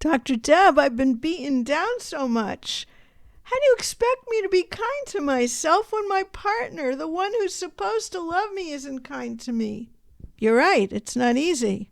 Dr. Deb, I've been beaten down so much. How do you expect me to be kind to myself when my partner, the one who's supposed to love me, isn't kind to me? You're right, it's not easy.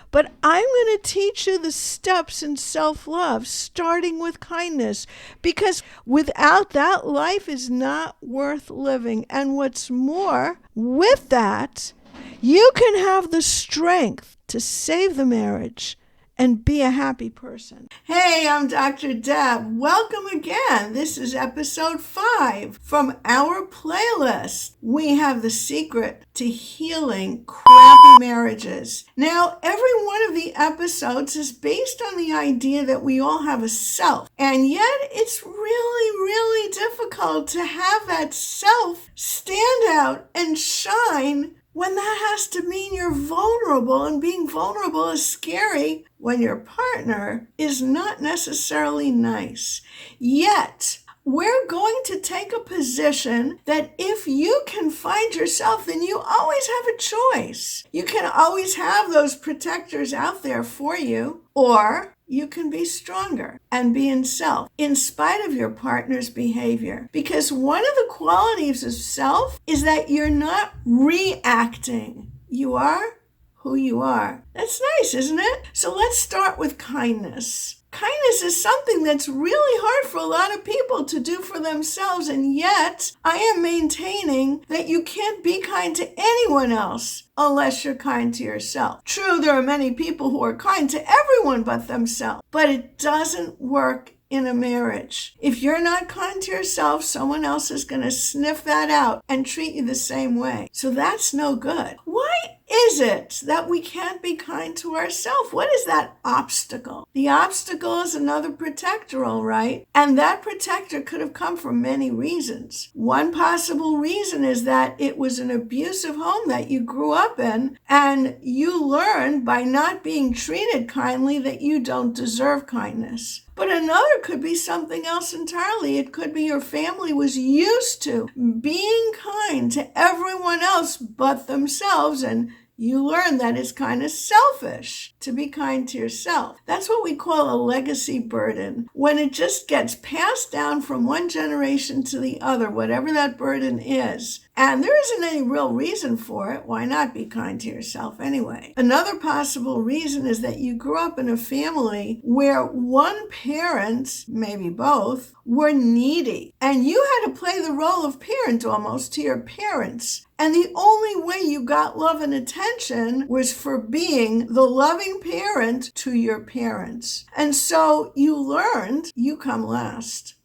But I'm going to teach you the steps in self-love, starting with kindness, because without that, life is not worth living. And what's more, with that, you can have the strength to save the marriage and be a happy person. Hey, I'm Dr. Deb. Welcome again. This is episode 5 from our playlist. We have the secret to healing crappy marriages. Now, every one of the episodes is based on the idea that we all have a self, and yet it's really difficult to have that self stand out and shine when that has to mean you're vulnerable, and being vulnerable is scary when your partner is not necessarily nice. Yet, we're going to take a position that if you can find yourself, then you always have a choice. You can always have those protectors out there for you, or you can be stronger and be in self in spite of your partner's behavior. Because one of the qualities of self is that you're not reacting. You are who you are. That's nice, isn't it? So let's start with kindness. Kindness is something that's really hard for a lot of people to do for themselves, and yet I am maintaining that you can't be kind to anyone else unless you're kind to yourself. True, there are many people who are kind to everyone but themselves, but it doesn't work in a marriage. If you're not kind to yourself, someone else is going to sniff that out and treat you the same way. So that's no good. Why is it that we can't be kind to ourselves? What is that obstacle? The obstacle is another protector, all right? And that protector could have come from many reasons. One possible reason is that it was an abusive home that you grew up in, and you learned by not being treated kindly that you don't deserve kindness. But another could be something else entirely. It could be your family was used to being kind to everyone else but themselves, and you learn that it's kind of selfish to be kind to yourself. That's what we call a legacy burden. When it just gets passed down from one generation to the other, whatever that burden is, and there isn't any real reason for it, why not be kind to yourself anyway? Another possible reason is that you grew up in a family where one parent, maybe both, were needy, and you had to play the role of parent almost to your parents. And the only way you got love and attention was for being the loving parent to your parents. And so you learned you come last.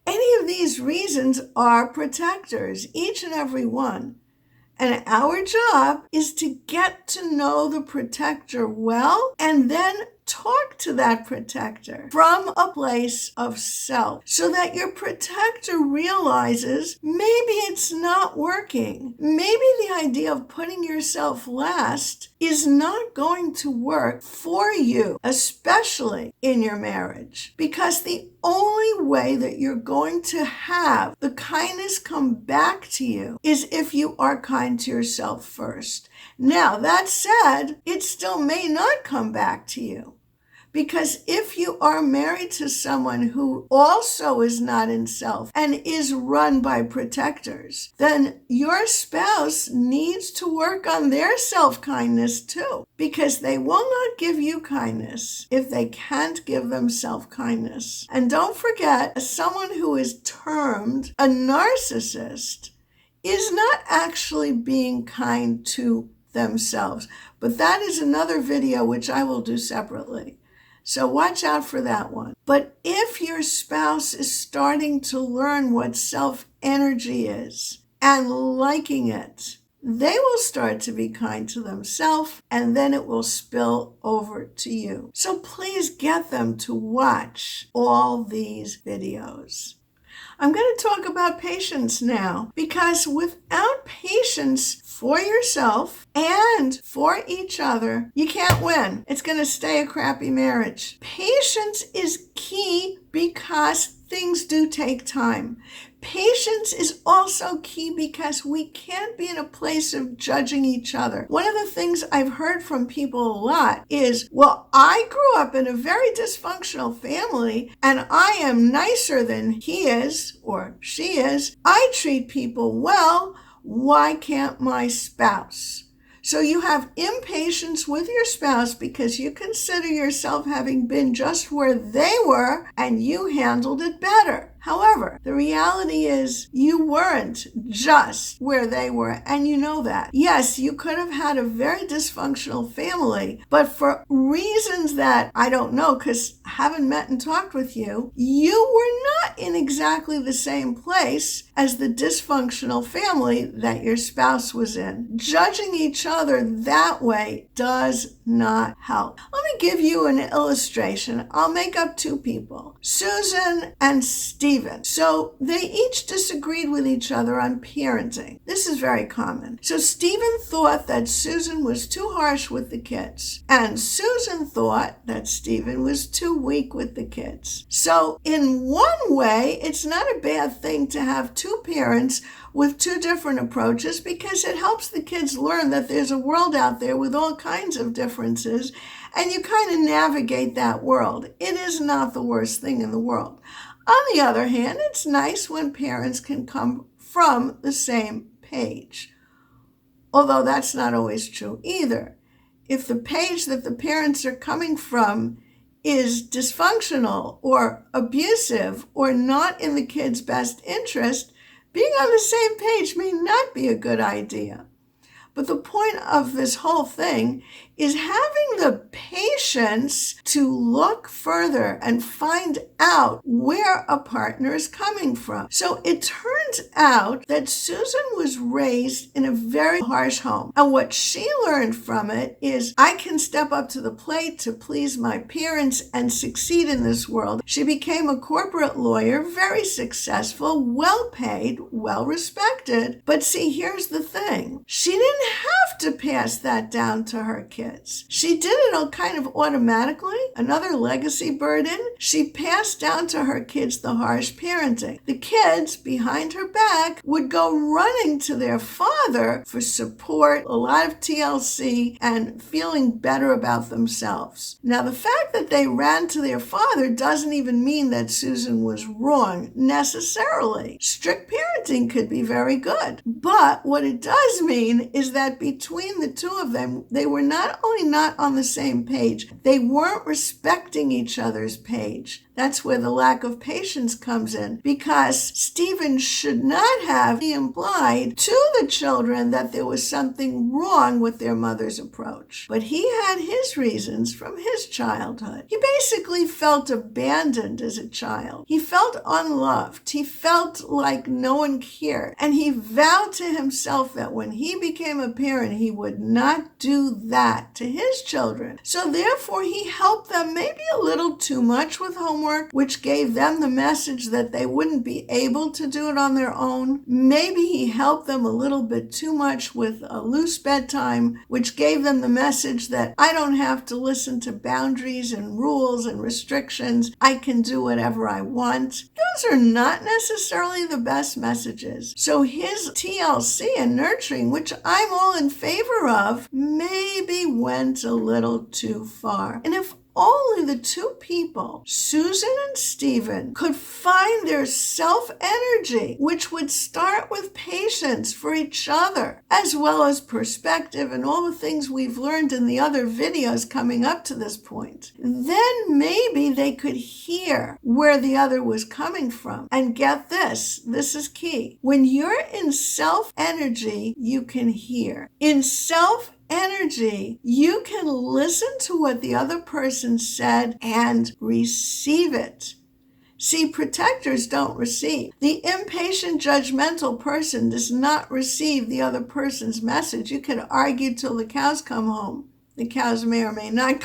Any of these reasons are protectors, each and every one. And our job is to get to know the protector well and then talk to that protector from a place of self so that your protector realizes maybe it's not working. Maybe the idea of putting yourself last is not going to work for you, especially in your marriage, because the only way that you're going to have the kindness come back to you is if you are kind to yourself first. Now, that said, it still may not come back to you. Because if you are married to someone who also is not in self and is run by protectors, then your spouse needs to work on their self-kindness too, because they will not give you kindness if they can't give themselves kindness. And don't forget, someone who is termed a narcissist is not actually being kind to themselves. But that is another video which I will do separately. So watch out for that one. But if your spouse is starting to learn what self-energy is and liking it, they will start to be kind to themselves, and then it will spill over to you. So please get them to watch all these videos. I'm going to talk about patience now, because without patience for yourself and for each other, you can't win. It's going to stay a crappy marriage. Patience is key key because things do take time. Patience is also key because we can't be in a place of judging each other. One of the things I've heard from people a lot is, well, I grew up in a very dysfunctional family and I am nicer than he is or she is. I treat people well. Why can't my spouse? So you have impatience with your spouse because you consider yourself having been just where they were and you handled it better. However, the reality is you weren't just where they were, and you know that. Yes, you could have had a very dysfunctional family, but for reasons that I don't know because I haven't met and talked with you, you were not in exactly the same place as the dysfunctional family that your spouse was in. Judging each other that way does not help. Let me give you an illustration. I'll make up two people, Susan and Stephen. So they each disagreed with each other on parenting. This is very common. So Stephen thought that Susan was too harsh with the kids, and Susan thought that Stephen was too weak with the kids. So in one way, it's not a bad thing to have two parents with two different approaches because it helps the kids learn that there's a world out there with all kinds of differences, and you kind of navigate that world. It is not the worst thing in the world. On the other hand, it's nice when parents can come from the same page, although that's not always true either. If the page that the parents are coming from is dysfunctional or abusive or not in the kid's best interest, being on the same page may not be a good idea. But the point of this whole thing is having the patience to look further and find out where a partner is coming from. So it turns out that Susan was raised in a very harsh home. And what she learned from it is, I can step up to the plate to please my parents and succeed in this world. She became a corporate lawyer, very successful, well paid, well respected. But see, here's the thing. She didn't have to pass that down to her kids. She did it all kind of automatically. Another legacy burden. She passed down to her kids the harsh parenting. The kids, behind her back, would go running to their father for support, a lot of TLC, and feeling better about themselves. Now, the fact that they ran to their father doesn't even mean that Susan was wrong, necessarily. Strict parenting could be very good. But what it does mean is that between the two of them, they were not only not on the same page, they weren't respecting each other's page. That's where the lack of patience comes in, because Stephen should not have implied to the children that there was something wrong with their mother's approach. But he had his reasons from his childhood. He basically felt abandoned as a child. He felt unloved. He felt like no one cared. And he vowed to himself that when he became a parent, he would not do that to his children. So therefore, he helped them maybe a little too much with homework, which gave them the message that they wouldn't be able to do it on their own. Maybe he helped them a little bit too much with a loose bedtime, which gave them the message that I don't have to listen to boundaries and rules and restrictions. I can do whatever I want. Those are not necessarily the best messages. So his TLC and nurturing, which I'm all in favor of, maybe went a little too far. And if only the two people, Susan and Stephen, could find their self-energy, which would start with patience for each other, as well as perspective and all the things we've learned in the other videos coming up to this point, then maybe they could hear where the other was coming from. And get this is key. When you're in self-energy, you can hear. In self-energy, you can listen to what the other person said and receive it. See, protectors don't receive. The impatient, judgmental person does not receive the other person's message. You can argue till the cows come home. The cows may or may not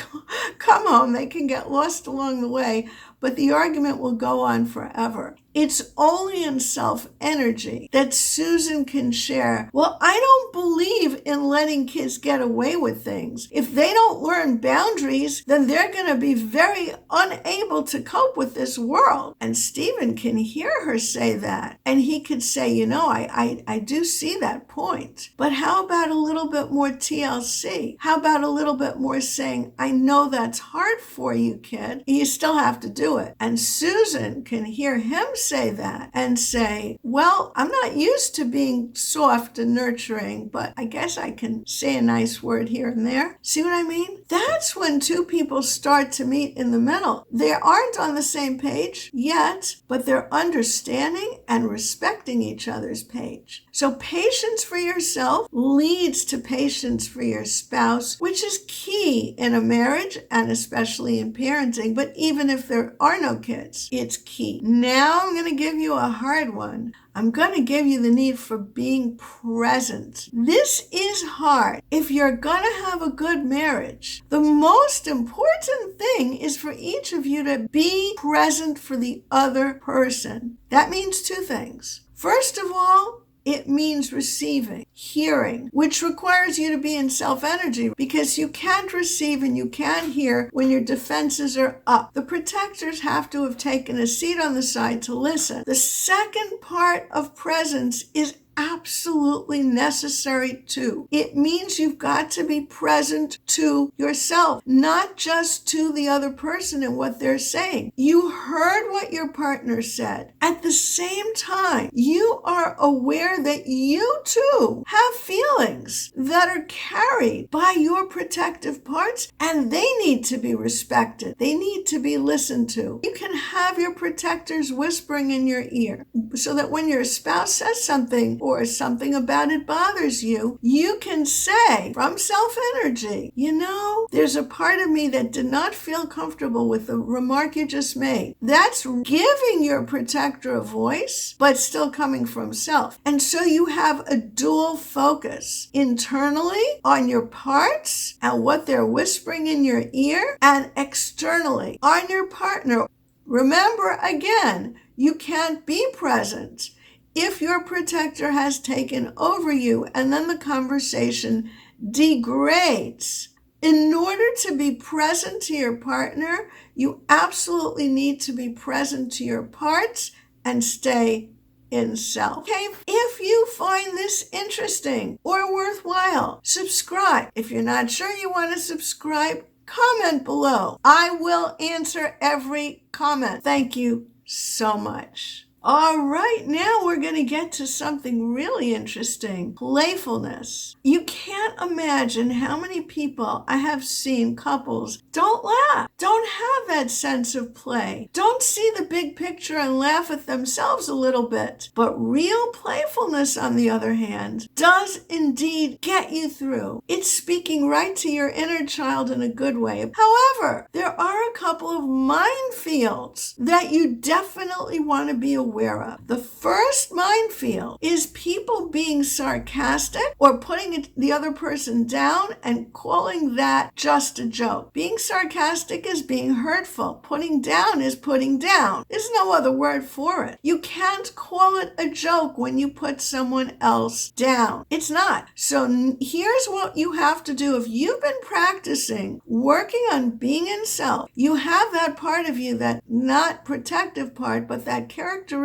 come home. They can get lost along the way, but the argument will go on forever. It's only in self-energy that Susan can share, well, I don't believe in letting kids get away with things. If they don't learn boundaries, then they're going to be very unable to cope with this world. And Stephen can hear her say that. And he could say, I do see that point. But how about a little bit more TLC? How about a little bit more saying, I know that's hard for you, kid. You still have to do it. And Susan can hear him say that and say, well, I'm not used to being soft and nurturing, but I guess I can say a nice word here and there. See what I mean? That's when two people start to meet in the middle. They aren't on the same page yet, but they're understanding and respecting each other's page. So patience for yourself leads to patience for your spouse, which is key in a marriage and especially in parenting. But even if there are no kids, it's key. Now I'm going to give you a hard one. I'm going to give you the need for being present. This is hard. If you're going to have a good marriage, the most important thing is for each of you to be present for the other person. That means two things. First of all, it means receiving, hearing, which requires you to be in self-energy because you can't receive and you can't hear when your defenses are up. The protectors have to have taken a seat on the side to listen. The second part of presence is absolutely necessary too. It means you've got to be present to yourself, not just to the other person and what they're saying. You heard what your partner said. At the same time, you are aware that you too have feelings that are carried by your protective parts, and they need to be respected. They need to be listened to. You can have your protectors whispering in your ear so that when your spouse says something or something about it bothers you, you can say from self-energy, there's a part of me that did not feel comfortable with the remark you just made. That's giving your protector a voice, but still coming from self. And so you have a dual focus internally on your parts and what they're whispering in your ear, and externally on your partner. Remember, again, you can't be present if your protector has taken over you and then the conversation degrades. In order to be present to your partner, you absolutely need to be present to your parts and stay in self. Okay, if you find this interesting or worthwhile, subscribe. If you're not sure you want to subscribe, comment below. I will answer every comment. Thank you so much. All right, now we're going to get to something really interesting. Playfulness. You can't imagine how many people I have seen, couples, don't laugh, don't have that sense of play, don't see the big picture and laugh at themselves a little bit. But real playfulness, on the other hand, does indeed get you through. It's speaking right to your inner child in a good way. However, there are a couple of minefields that you definitely want to be aware of. The first minefield is people being sarcastic or putting the other person down and calling that just a joke. Being sarcastic is being hurtful. Putting down is putting down. There's no other word for it. You can't call it a joke when you put someone else down. It's not. So here's what you have to do. If you've been practicing working on being in self, you have that part of you, that not protective part, but that characteristic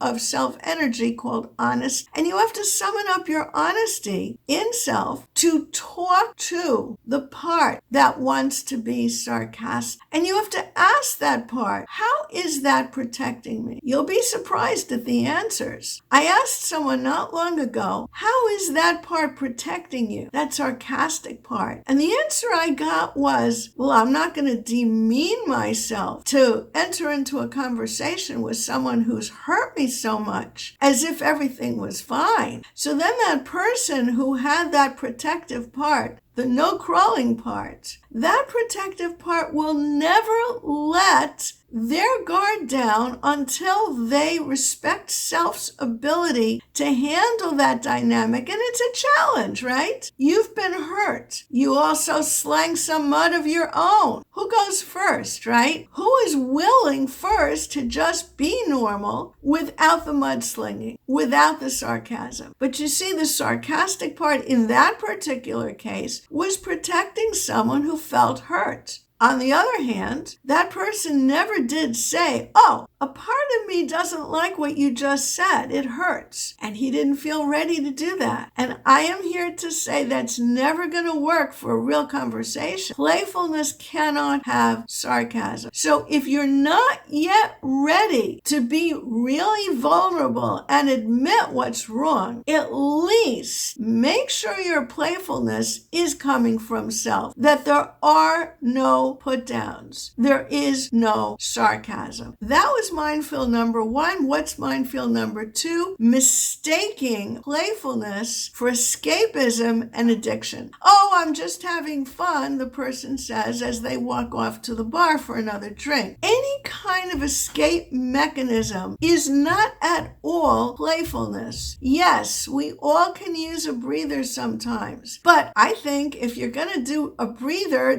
of self-energy called honest. And you have to summon up your honesty in self to talk to the part that wants to be sarcastic. And you have to ask that part, how is that protecting me? You'll be surprised at the answers. I asked someone not long ago, how is that part protecting you? That sarcastic part. And the answer I got was, well, I'm not going to demean myself to enter into a conversation with someone who's hurt me so much, as if everything was fine. So then that person who had that protective part, the no crawling part, that protective part will never let their guard down until they respect self's ability to handle that dynamic. And it's a challenge, right? You've been hurt. You also slang some mud of your own. Who goes first, right? Who is willing first to just be normal without the mudslinging, without the sarcasm? But you see, the sarcastic part in that particular case was protecting someone who felt hurt. On the other hand, that person never did say, oh, a part of me doesn't like what you just said. It hurts. And he didn't feel ready to do that. And I am here to say that's never going to work for a real conversation. Playfulness cannot have sarcasm. So if you're not yet ready to be really vulnerable and admit what's wrong, at least make sure your playfulness is coming from self, that there are no put downs. There is no sarcasm. That was minefield number 1. What's minefield number 2? Mistaking playfulness for escapism and addiction. Oh, I'm just having fun, the person says as they walk off to the bar for another drink. Any kind of escape mechanism is not at all playfulness. Yes, we all can use a breather sometimes, but I think if you're going to do a breather,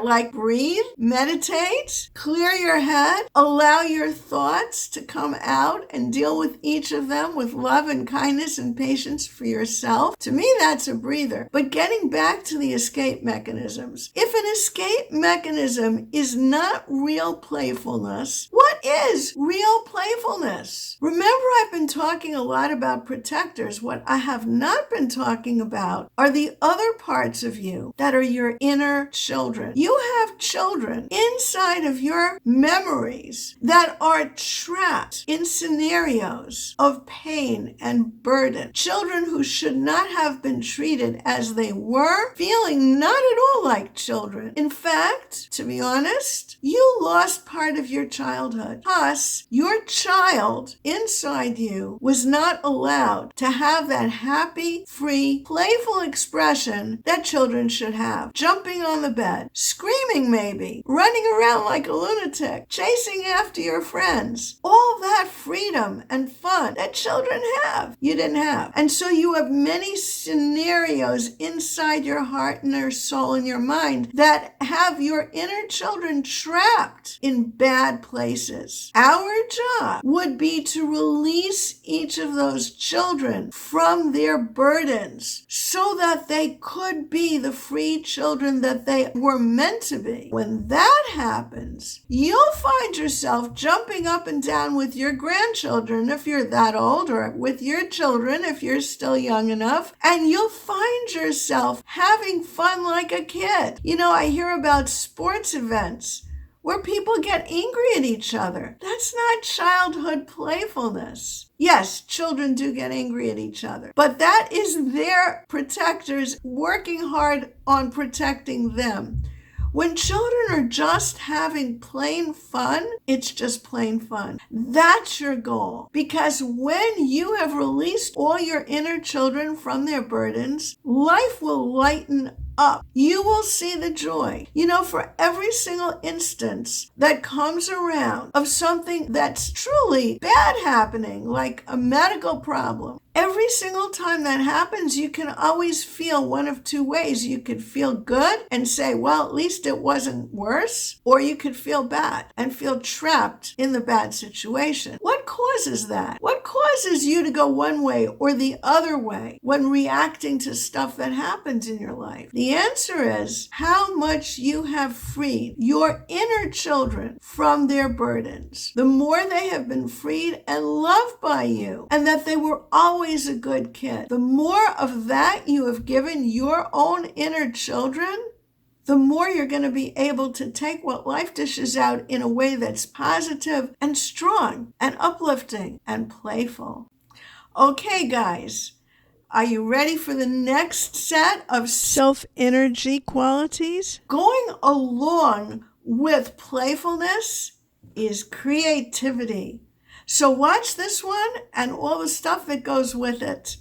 like breathe, meditate, clear your head, allow your thoughts to come out and deal with each of them with love and kindness and patience for yourself. To me, that's a breather. But getting back to the escape mechanisms, if an escape mechanism is not real playfulness, what is real playfulness? Remember, I've been talking a lot about protectors. What I have not been talking about are the other parts of you that are your inner children. You have children inside of your memories that are trapped in scenarios of pain and burden. Children who should not have been treated as they were, feeling not at all like children. In fact, to be honest, you lost part of your childhood. Plus, your child inside you was not allowed to have that happy, free, playful expression that children should have. Jumping on the bed, screaming maybe, running around like a lunatic, chasing after your friends. All that freedom and fun that children have, you didn't have. And so you have many scenarios inside your heart and your soul and your mind that have your inner children trapped in bad places. Our job would be to release each of those children from their burdens so that they could be the free children that they were meant to be. When that happens, you'll find yourself jumping up and down with your grandchildren if you're that old, or with your children if you're still young enough, and you'll find yourself having fun like a kid. You know, I hear about sports events where people get angry at each other. That's not childhood playfulness. Yes, children do get angry at each other, but that is their protectors working hard on protecting them. When children are just having plain fun, it's just plain fun. That's your goal. Because when you have released all your inner children from their burdens, life will lighten up. You will see the joy. You know, for every single instance that comes around of something that's truly bad happening, like a medical problem, every single time that happens, you can always feel one of two ways. You could feel good and say, well, at least it wasn't worse. Or you could feel bad and feel trapped in the bad situation. What causes that? What causes you to go one way or the other way when reacting to stuff that happens in your life? The answer is how much you have freed your inner children from their burdens. The more they have been freed and loved by you, and that they were always a good kid, the more of that you have given your own inner children, the more you're going to be able to take what life dishes out in a way that's positive and strong and uplifting and playful. Okay, guys, are you ready for the next set of self-energy qualities? Going along with playfulness is creativity. So watch this one and all the stuff that goes with it.